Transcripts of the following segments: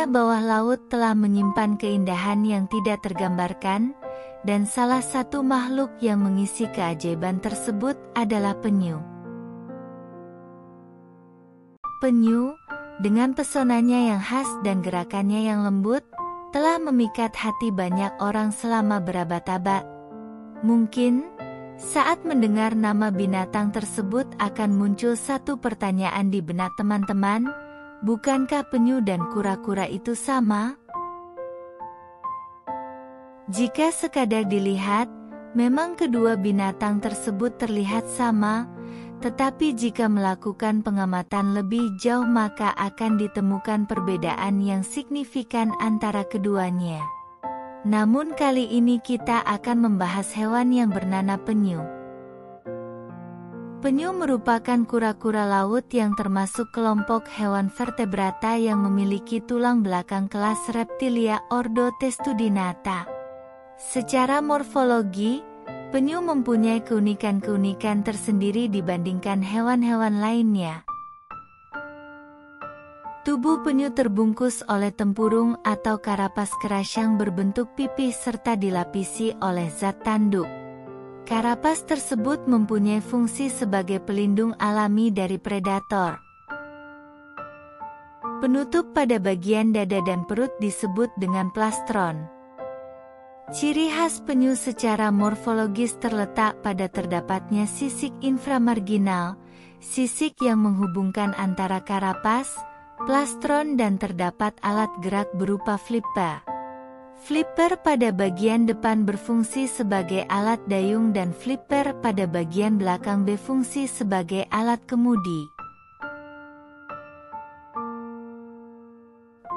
Dunia bawah laut telah menyimpan keindahan yang tidak tergambarkan, dan salah satu makhluk yang mengisi keajaiban tersebut adalah penyu. Penyu, dengan pesonanya yang khas dan gerakannya yang lembut, telah memikat hati banyak orang selama berabad-abad. Mungkin, saat mendengar nama binatang tersebut akan muncul satu pertanyaan di benak teman-teman, bukankah penyu dan kura-kura itu sama? Jika sekadar dilihat, memang kedua binatang tersebut terlihat sama, tetapi jika melakukan pengamatan lebih jauh maka akan ditemukan perbedaan yang signifikan antara keduanya. Namun kali ini kita akan membahas hewan yang bernama penyu. Penyu merupakan kura-kura laut yang termasuk kelompok hewan vertebrata yang memiliki tulang belakang kelas Reptilia ordo Testudinata. Secara morfologi, penyu mempunyai keunikan-keunikan tersendiri dibandingkan hewan-hewan lainnya. Tubuh penyu terbungkus oleh tempurung atau karapas keras yang berbentuk pipih serta dilapisi oleh zat tanduk. Karapas tersebut mempunyai fungsi sebagai pelindung alami dari predator. Penutup pada bagian dada dan perut disebut dengan plastron. Ciri khas penyu secara morfologis terletak pada terdapatnya sisik inframarginal, sisik yang menghubungkan antara karapas, plastron dan terdapat alat gerak berupa flipper. Flipper pada bagian depan berfungsi sebagai alat dayung dan flipper pada bagian belakang berfungsi sebagai alat kemudi.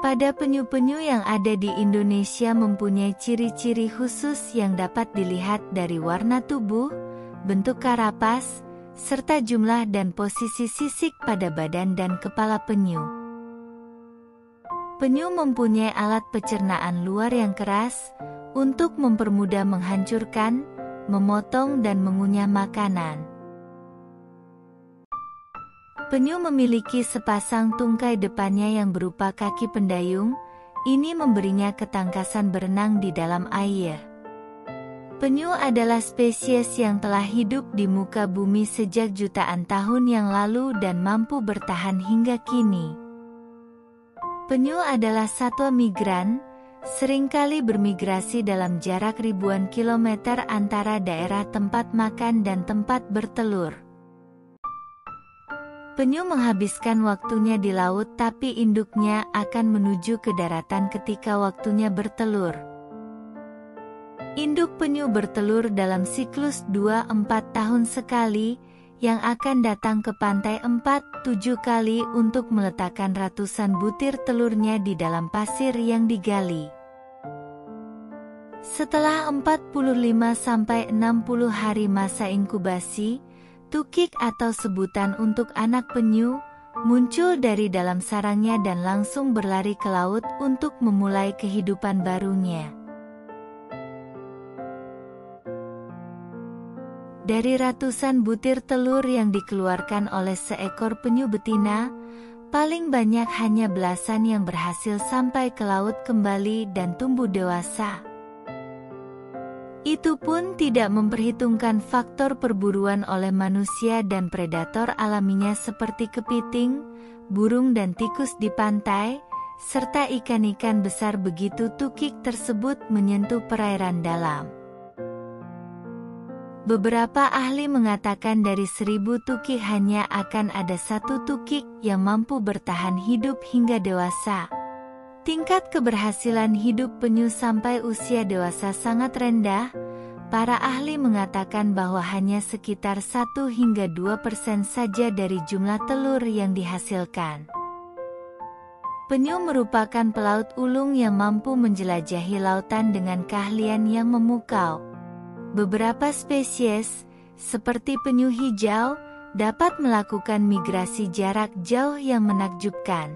Pada penyu-penyu yang ada di Indonesia mempunyai ciri-ciri khusus yang dapat dilihat dari warna tubuh, bentuk karapas, serta jumlah dan posisi sisik pada badan dan kepala penyu. Penyu mempunyai alat pencernaan luar yang keras, untuk mempermudah menghancurkan, memotong dan mengunyah makanan. Penyu memiliki sepasang tungkai depannya yang berupa kaki pendayung, ini memberinya ketangkasan berenang di dalam air. Penyu adalah spesies yang telah hidup di muka bumi sejak jutaan tahun yang lalu dan mampu bertahan hingga kini. Penyu adalah satwa migran, seringkali bermigrasi dalam jarak ribuan kilometer antara daerah tempat makan dan tempat bertelur. Penyu menghabiskan waktunya di laut tapi induknya akan menuju ke daratan ketika waktunya bertelur. Induk penyu bertelur dalam siklus 2-4 tahun sekali, yang akan datang ke pantai 4-7 kali untuk meletakkan ratusan butir telurnya di dalam pasir yang digali. Setelah 45-60 hari masa inkubasi, tukik atau sebutan untuk anak penyu, muncul dari dalam sarangnya dan langsung berlari ke laut untuk memulai kehidupan barunya. Dari ratusan butir telur yang dikeluarkan oleh seekor penyu betina, paling banyak hanya belasan yang berhasil sampai ke laut kembali dan tumbuh dewasa. Itu pun tidak memperhitungkan faktor perburuan oleh manusia dan predator alaminya seperti kepiting, burung dan tikus di pantai, serta ikan-ikan besar begitu tukik tersebut menyentuh perairan dalam. Beberapa ahli mengatakan dari 1000 tukik hanya akan ada 1 tukik yang mampu bertahan hidup hingga dewasa. Tingkat keberhasilan hidup penyu sampai usia dewasa sangat rendah. Para ahli mengatakan bahwa hanya sekitar 1-2% saja dari jumlah telur yang dihasilkan. Penyu merupakan pelaut ulung yang mampu menjelajahi lautan dengan keahlian yang memukau. Beberapa spesies, seperti penyu hijau, dapat melakukan migrasi jarak jauh yang menakjubkan.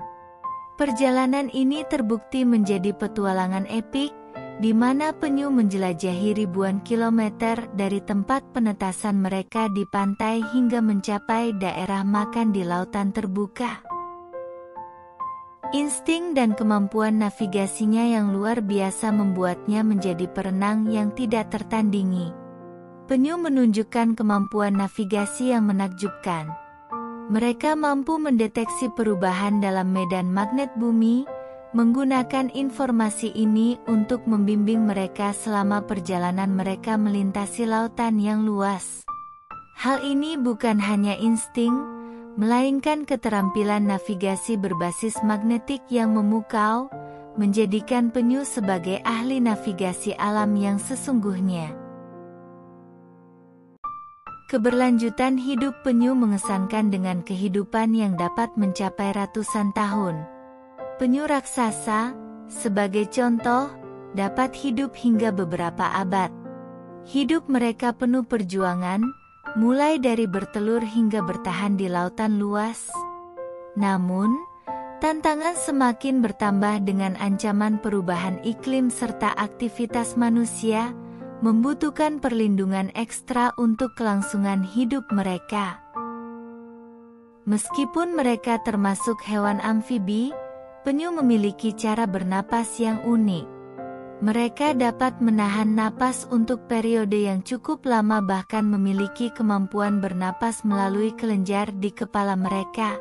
Perjalanan ini terbukti menjadi petualangan epik, di mana penyu menjelajahi ribuan kilometer dari tempat penetasan mereka di pantai hingga mencapai daerah makan di lautan terbuka. Insting dan kemampuan navigasinya yang luar biasa membuatnya menjadi perenang yang tidak tertandingi. Penyu menunjukkan kemampuan navigasi yang menakjubkan. Mereka mampu mendeteksi perubahan dalam medan magnet bumi, menggunakan informasi ini untuk membimbing mereka selama perjalanan mereka melintasi lautan yang luas. Hal ini bukan hanya insting, melainkan keterampilan navigasi berbasis magnetik yang memukau, menjadikan penyu sebagai ahli navigasi alam yang sesungguhnya. Keberlanjutan hidup penyu mengesankan dengan kehidupan yang dapat mencapai ratusan tahun. Penyu raksasa, sebagai contoh, dapat hidup hingga beberapa abad. Hidup mereka penuh perjuangan, mulai dari bertelur hingga bertahan di lautan luas. Namun, tantangan semakin bertambah dengan ancaman perubahan iklim serta aktivitas manusia, membutuhkan perlindungan ekstra untuk kelangsungan hidup mereka. Meskipun mereka termasuk hewan amfibi, penyu memiliki cara bernapas yang unik. Mereka dapat menahan napas untuk periode yang cukup lama, bahkan memiliki kemampuan bernapas melalui kelenjar di kepala mereka.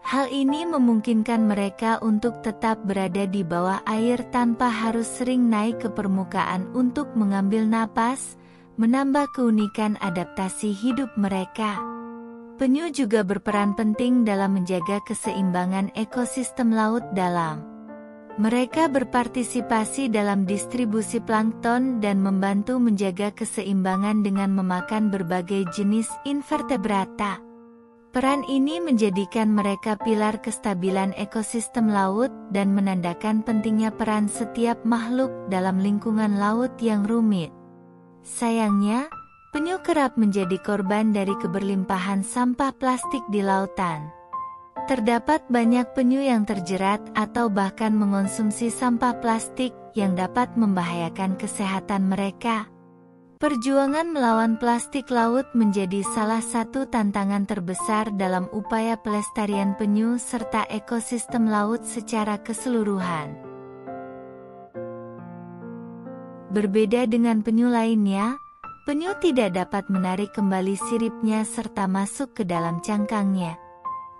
Hal ini memungkinkan mereka untuk tetap berada di bawah air tanpa harus sering naik ke permukaan untuk mengambil napas, menambah keunikan adaptasi hidup mereka. Penyu juga berperan penting dalam menjaga keseimbangan ekosistem laut dalam. Mereka berpartisipasi dalam distribusi plankton dan membantu menjaga keseimbangan dengan memakan berbagai jenis invertebrata. Peran ini menjadikan mereka pilar kestabilan ekosistem laut dan menandakan pentingnya peran setiap makhluk dalam lingkungan laut yang rumit. Sayangnya, penyu kerap menjadi korban dari keberlimpahan sampah plastik di lautan. Terdapat banyak penyu yang terjerat atau bahkan mengonsumsi sampah plastik yang dapat membahayakan kesehatan mereka. Perjuangan melawan plastik laut menjadi salah satu tantangan terbesar dalam upaya pelestarian penyu serta ekosistem laut secara keseluruhan. Berbeda dengan penyu lainnya, penyu tidak dapat menarik kembali siripnya serta masuk ke dalam cangkangnya.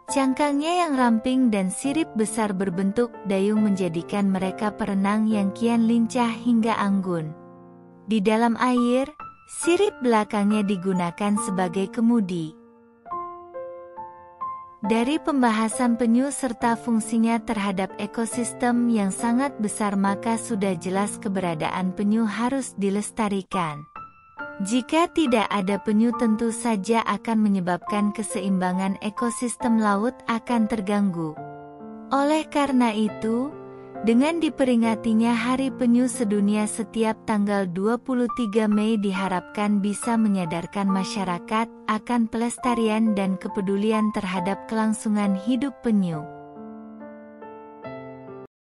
Cangkangnya yang ramping dan sirip besar berbentuk dayung menjadikan mereka perenang yang kian lincah hingga anggun. Di dalam air, sirip belakangnya digunakan sebagai kemudi. Dari pembahasan penyu serta fungsinya terhadap ekosistem yang sangat besar, maka sudah jelas keberadaan penyu harus dilestarikan. Jika tidak ada penyu, tentu saja akan menyebabkan keseimbangan ekosistem laut akan terganggu. Oleh karena itu, dengan diperingatinya Hari Penyu Sedunia setiap tanggal 23 Mei diharapkan bisa menyadarkan masyarakat akan pelestarian dan kepedulian terhadap kelangsungan hidup penyu.